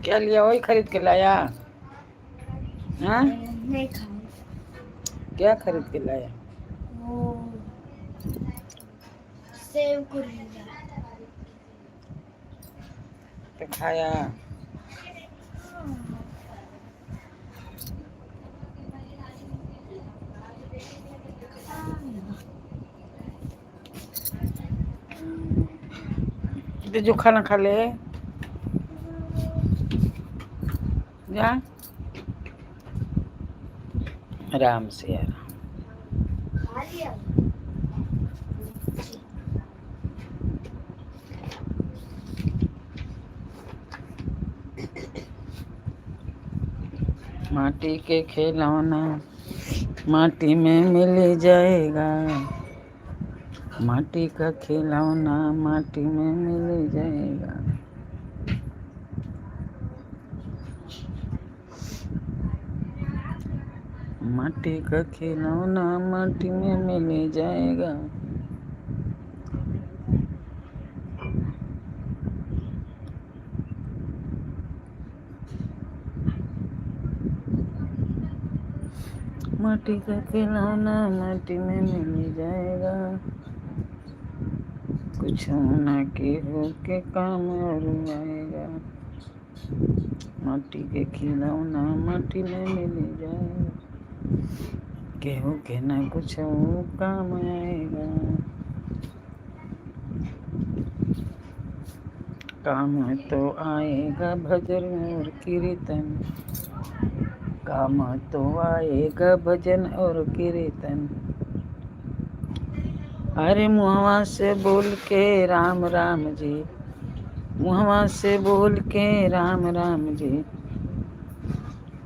क्या लिया? वही खरीद के लाया? हाँ, नहीं खाऊंगा। क्या खरीद के लाया? वो सेव कुरकुरा। तो खाया? तो जो खाना खा ले जा, आराम से यार। खा लिया। माटी के खिलौना माटी में मिल जाएगा, माटी का खिलौना माटी में मिल जाएगा। माटी का खिलौना माटी में मिल जाएगा। माटी का खिलौना माटी में मिल जाएगा, कुछ ना के हो के काम और आएगा। माटी के खिलौना माटी में मिल जाएगा, केहू के ना कुछ काम आएगा। काम तो आएगा भजन और कीर्तन, काम तो आएगा भजन और कीर्तन। अरे मुहवा से बोल के राम राम जी, मुहवा से बोल के राम राम जी,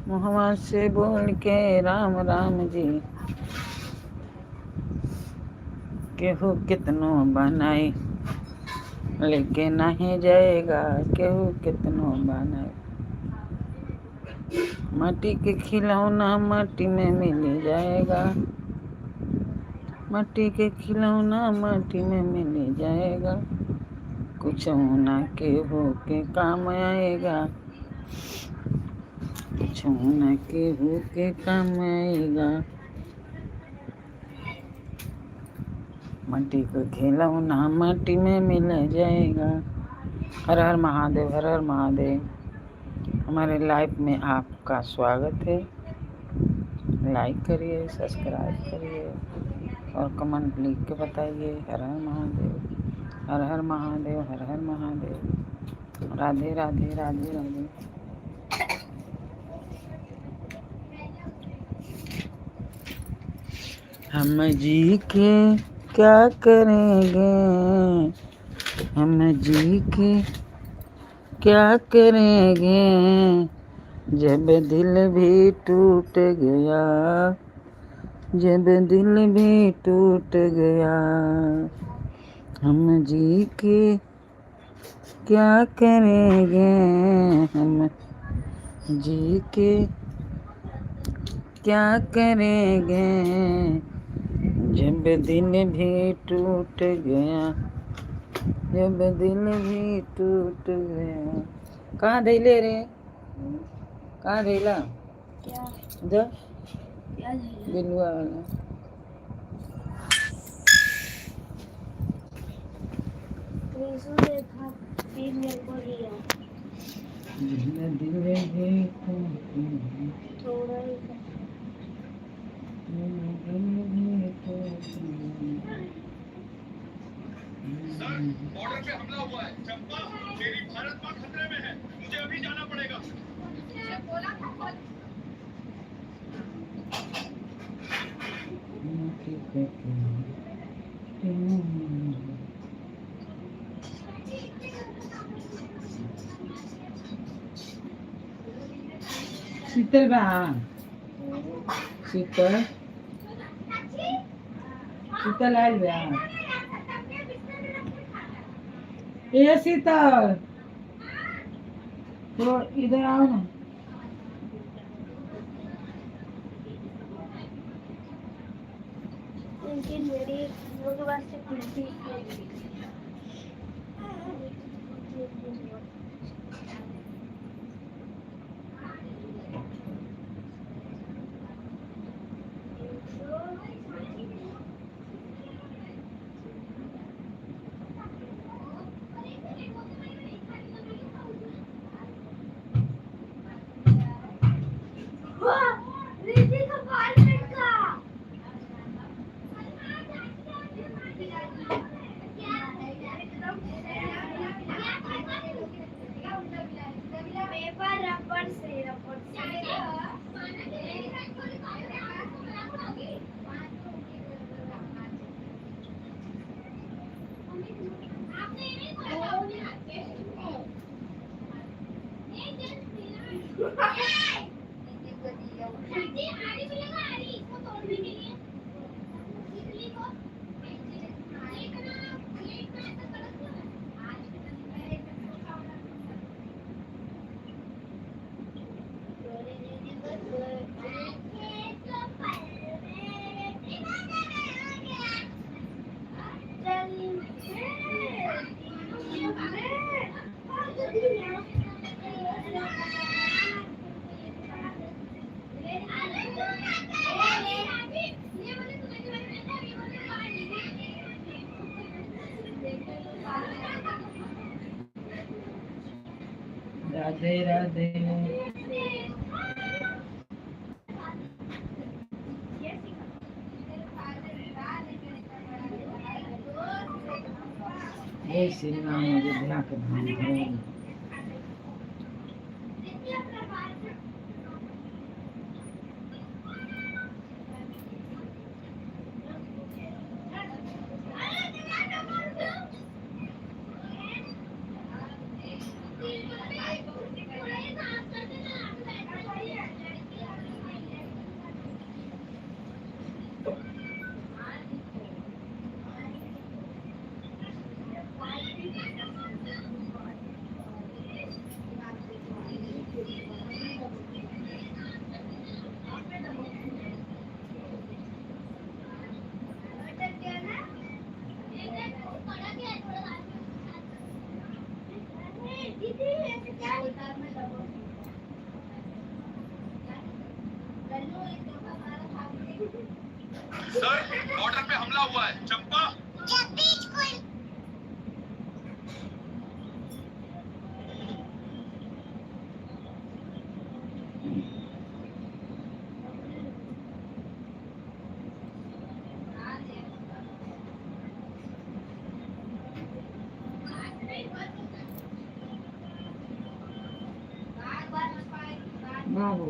मुहवा से बोल के राम राम जी। केहू कितनो बनाए लेके नहीं जाएगा, केहू कितनो बनाए। माटी के खिलौना माटी में मिल जाएगा, माटी के खिलौना माटी में मिल जाएगा, कुछ ना केहू के काम आएगा, कुछ ना केहू के काम आएगा। माटी का खिलौना माटी में मिल जाएगा। हर हर महादेव, हर हर महादेव। हमारे लाइव में आपका स्वागत है। लाइक करिए, सब्सक्राइब करिए और कमेंट लिख के बताइए हर हर महादेव, हर हर महादेव, हर हर महादेव। राधे राधे राधे राधे। हम जी के क्या करेंगे, हम जी के क्या करेंगे, जब दिल भी टूट गया, जब दिल भी टूट गया। हम जी के क्या करेंगे, हम जी के क्या करेंगे, जब दिल भी टूट गया, जब दिल भी टूट गया। कहाँ धैले रे? कहाँ धैला? क्या इधर क्या झूला? बिलुआ वाला। त्रिशूल देखा फिर मेरे को लिया दिल भी थोड़ा ही। बॉर्डर पे हमला हुआ है। चंपा, तेरी भारत मां खतरे में है, मुझे अभी जाना पड़ेगा। शीतल बा, शीतल शीतल आयल बा। ए शीतल, तो इधर आओ ना। लेकिन मेरी लोग वास्ते कुर्सी रबड़ से रबड़ राधे राधे। जय श्री राम। अयोध्या के धाम है। सर, बॉर्डर पे हमला हुआ है। चंपा, बाबू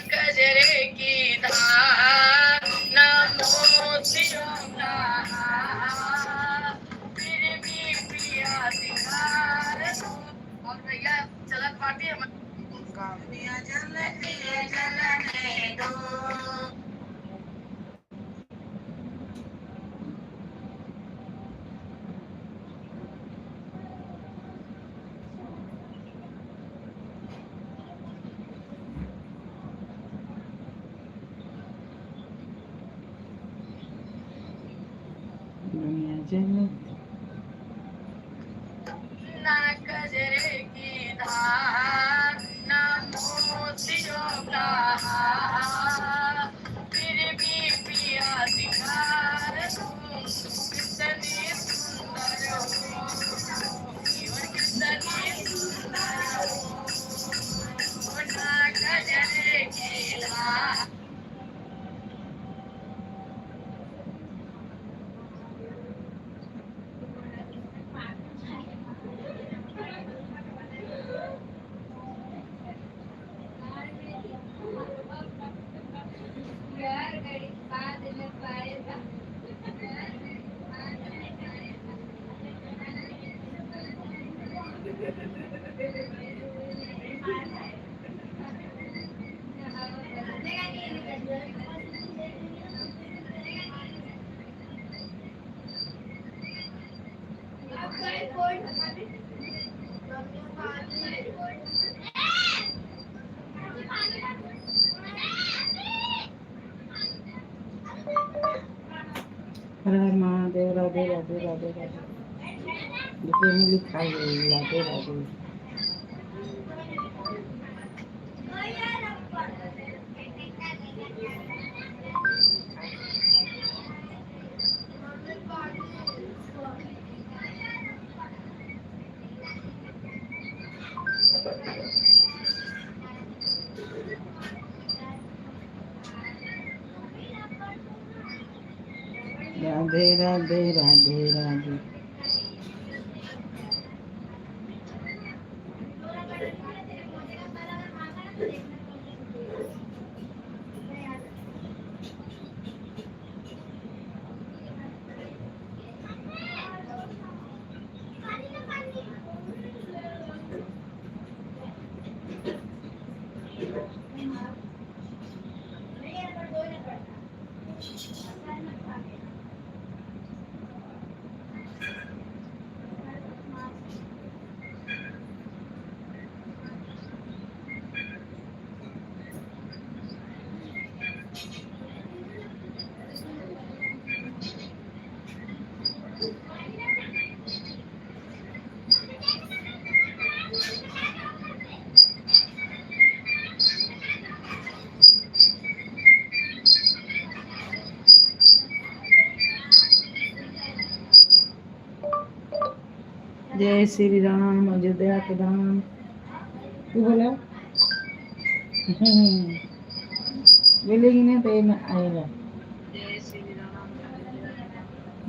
कजरे की धार न मोतियों का हार, फिर भी पिया सिंगार। और भैया चलत पार्टी है कामिया जलने दो। दुनिया जल ना कजरे की धार ना मोतियों का हार, फिर भी पिया सिंगार। कितनी सुंदर हो, कितनी सुंदर हो, ना कजरे की धार। हर हर महादेव, राधे राधे राधे राधे। देखिए मैं लिखा है राधे राधे। राधे राधे राधे राधे। जय श्री राम, अयोध्या के धाम। तू बोला बोलेगी नहीं तो ये में आएगा।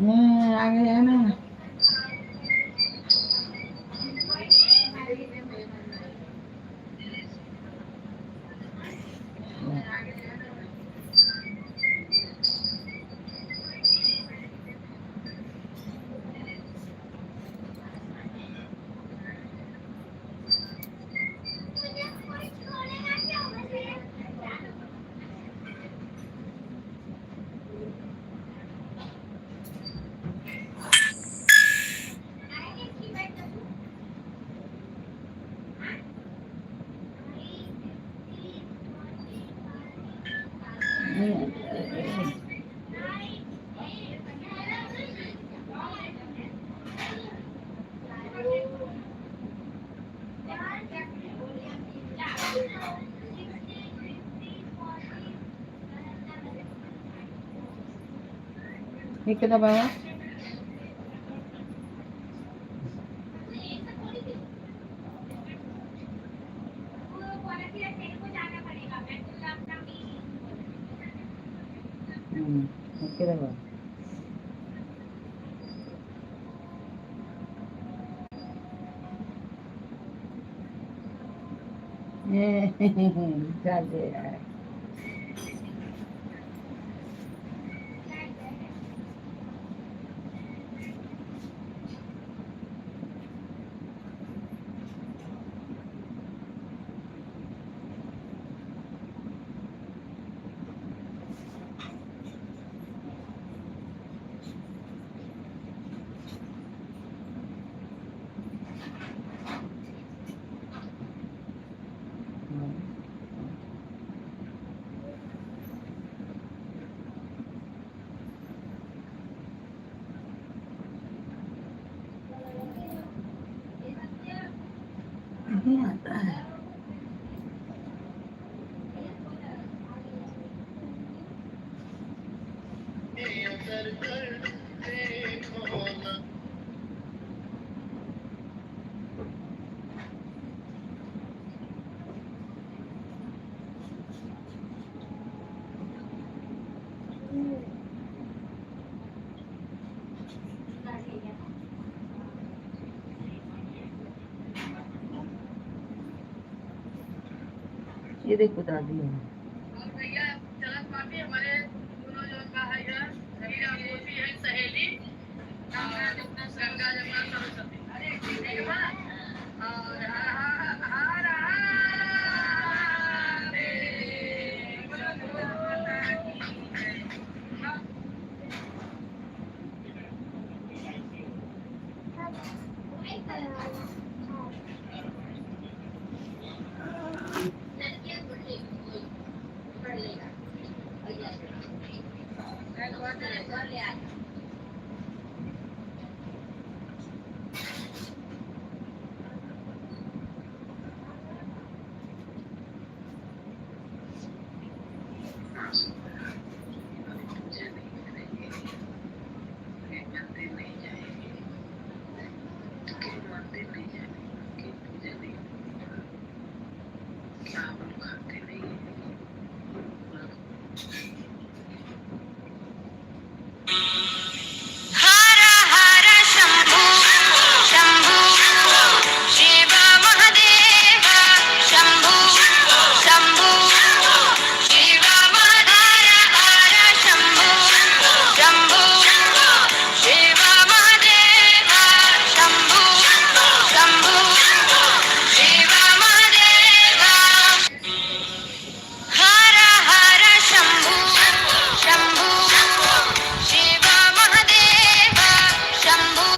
मैं आ गया ना। ये क्या दबाया? ये दबाया। राधे राधे। नहीं आता है। ये देखो दादी है। और भैया चलत पाती हमारे दोनों जो का है ये हीरा मोती है सहेली गंगा जमुना सरस्वती। अरे ठीक है बा। और हर हर हर शंभू शंभू शिव महादेव शंभू शंभू शिव महादेव हर शंभू शंभू शिव महादेव शंभू शंभू शिव महादेव हर हर शंभू शंभू शिव महादेव शंभू